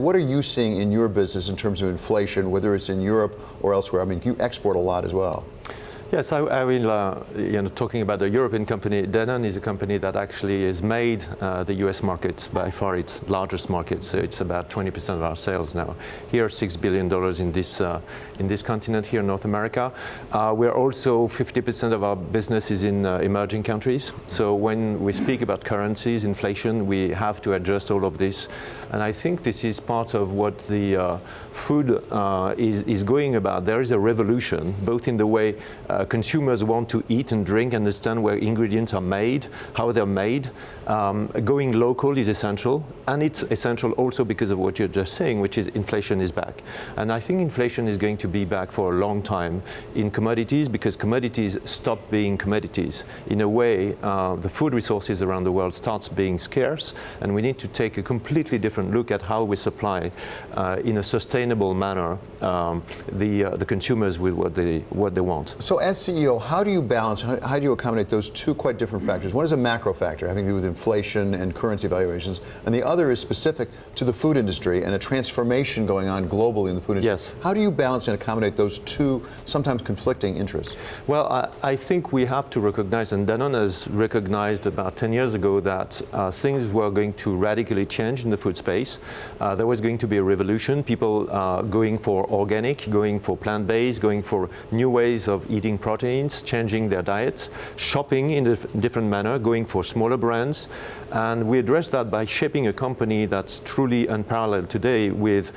What are you seeing in your business in terms of inflation, whether it's in Europe or elsewhere? I mean, you export a lot as well. Yes, I will, talking about the European company, Danone is a company that actually has made the US market by far its largest market, so it's about 20% of our sales now. Here, $6 billion in this continent here in North America. We're also 50% of our business is in emerging countries. So when we speak about currencies, inflation, we have to adjust all of this. And I think this is part of what the food is going about. There is a revolution, both in the way consumers want to eat and drink, understand where ingredients are made, how they're made. Going local is essential, and it's essential also because of what you're just saying, which is inflation is back. And I think inflation is going to be back for a long time in commodities, because commodities stop being commodities. In a way, the food resources around the world starts being scarce, and we need to take a completely different look at how we supply in a sustainable manner the consumers with what they want. So as CEO, how do you balance, how do you accommodate those two quite different factors? One is a macro factor having to do with inflation and currency valuations, and the other is specific to the food industry and a transformation going on globally in the food industry. Yes. How do you balance and accommodate those two sometimes conflicting interests? Well, I think we have to recognize, and Danone has recognized about 10 years ago, that things were going to radically change in the food space. There was going to be a revolution, people going for organic, going for plant-based, going for new ways of eating proteins, changing their diets, shopping in a different manner, going for smaller brands. And we address that by shaping a company that's truly unparalleled today, with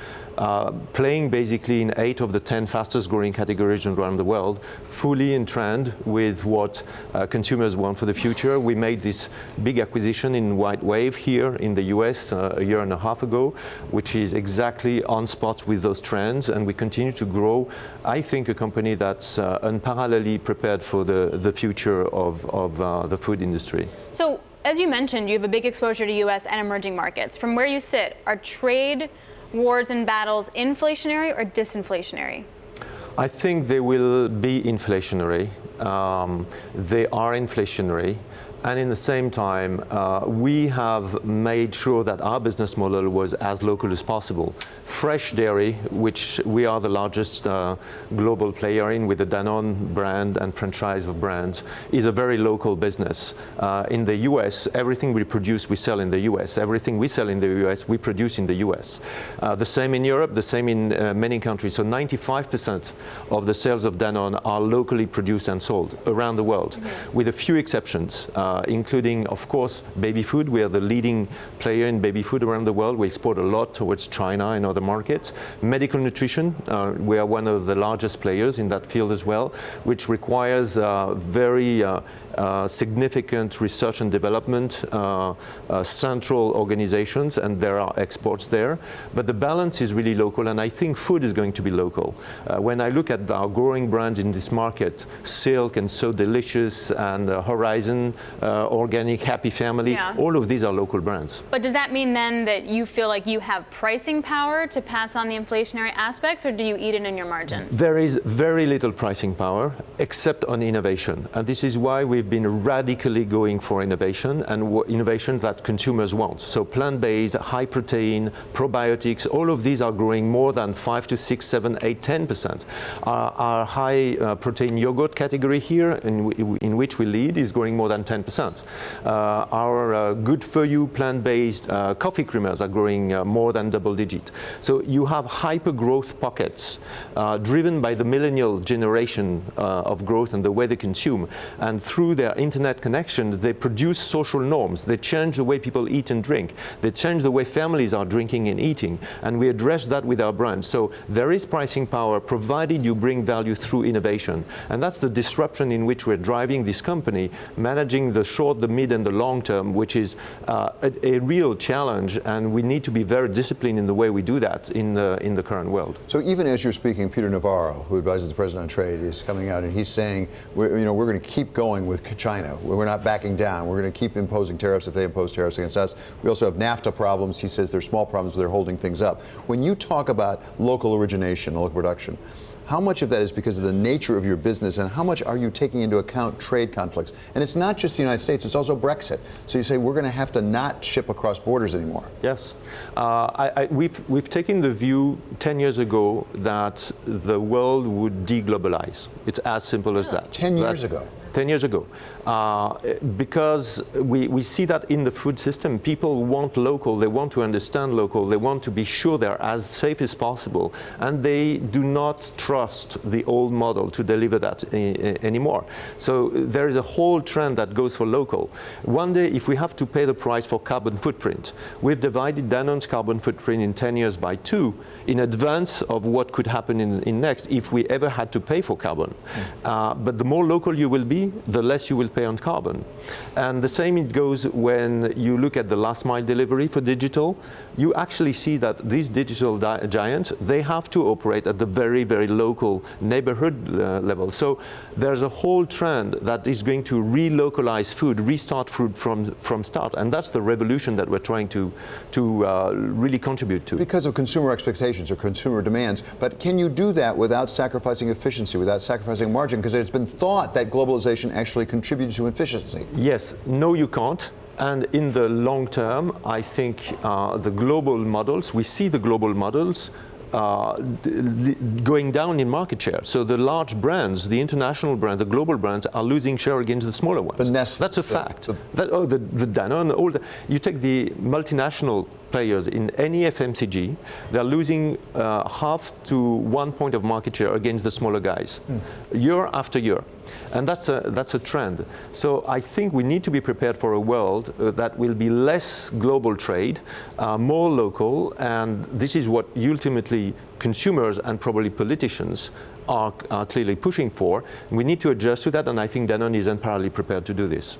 playing basically in 8 of the 10 fastest growing categories around the world, fully in trend with what consumers want for the future. We made this big acquisition in White Wave here in the US a year and a half ago, which is exactly on spot with those trends, and we continue to grow. I think a company that's unparalleledly prepared for the future of the food industry. So, as you mentioned, you have a big exposure to US and emerging markets. From where you sit, are trade wars and battles inflationary or disinflationary? I think they will be inflationary. They are inflationary. And in the same time, we have made sure that our business model was as local as possible. Fresh dairy, which we are the largest global player in with the Danone brand and franchise of brands, is a very local business. In the US, everything we produce, we sell in the US. Everything we sell in the US, we produce in the US. The same in Europe, the same in many countries. So 95% of the sales of Danone are locally produced and sold around the world, with a few exceptions. Including, of course, baby food. We are the leading player in baby food around the world. We export a lot towards China and other markets. Medical nutrition, we are one of the largest players in that field as well, which requires very significant research and development, central organizations, and there are exports there. But the balance is really local, and I think food is going to be local. When I look at our growing brands in this market, Silk and So Delicious and Horizon, Organic, Happy Family, all of these are local brands. But does that mean then that you feel like you have pricing power to pass on the inflationary aspects, or do you eat it in your margin? There is very little pricing power, except on innovation. And this is why we've been radically going for innovation, and innovation that consumers want. So plant-based, high protein, probiotics, all of these are growing more than 5 to 6, 7, 8, 10%. Our high protein yogurt category here, in which we lead, is growing more than 10%. Our good for you plant-based coffee creamers are growing more than double digit. So you have hyper growth pockets driven by the millennial generation of growth and the way they consume. And through their internet connection, they produce social norms. They change the way people eat and drink. They change the way families are drinking and eating. And we address that with our brands. So there is pricing power provided you bring value through innovation. And that's the disruption in which we're driving this company, managing the short, the mid, and the long term, which is a real challenge, and we need to be very disciplined in the way we do that in the current world. So even as you're speaking, Peter Navarro, who advises the president on trade, is coming out and he's saying, we're going to keep going with China. We're not backing down. We're going to keep imposing tariffs if they impose tariffs against us. We also have NAFTA problems. He says there's small problems, but they're holding things up. When you talk about local origination, local production, How much of that is because of the nature of your business, and how much are you taking into account trade conflicts? And it's not just the United States, it's also Brexit. So you say we're going to have to not ship across borders anymore. Yes. We've taken the view 10 years ago that the world would de-globalize. It's as simple as that. 10 years ago. 10 years ago. Because we see that in the food system, people want local, they want to understand local, they want to be sure they're as safe as possible, and they do not trust the old model to deliver that anymore. So there is a whole trend that goes for local. One day, if we have to pay the price for carbon footprint, we've divided Danone's carbon footprint in 10 years by 2 in advance of what could happen in next if we ever had to pay for carbon. But the more local you will be, the less you will pay on carbon. And the same it goes when you look at the last mile delivery for digital. You actually see that these digital giants, they have to operate at the very, very local neighborhood level. So there's a whole trend that is going to relocalize food, restart food from start. And that's the revolution that we're trying to really contribute to. Because of consumer expectations or consumer demands. But can you do that without sacrificing efficiency, without sacrificing margin? Because it's been thought that globalization actually contributes to efficiency. Yes, no, you can't. And in the long term, I think the global models, we see the global models going down in market share. So the large brands, the international brands, the global brands are losing share against the smaller ones. The Nestle, that's a fact. The Danone, you take the multinational players in any FMCG, they're losing half to 1 point of market share against the smaller guys, year after year. And that's a trend. So I think we need to be prepared for a world that will be less global trade, more local, and this is what ultimately consumers and probably politicians are clearly pushing for. We need to adjust to that, and I think Danone is entirely prepared to do this.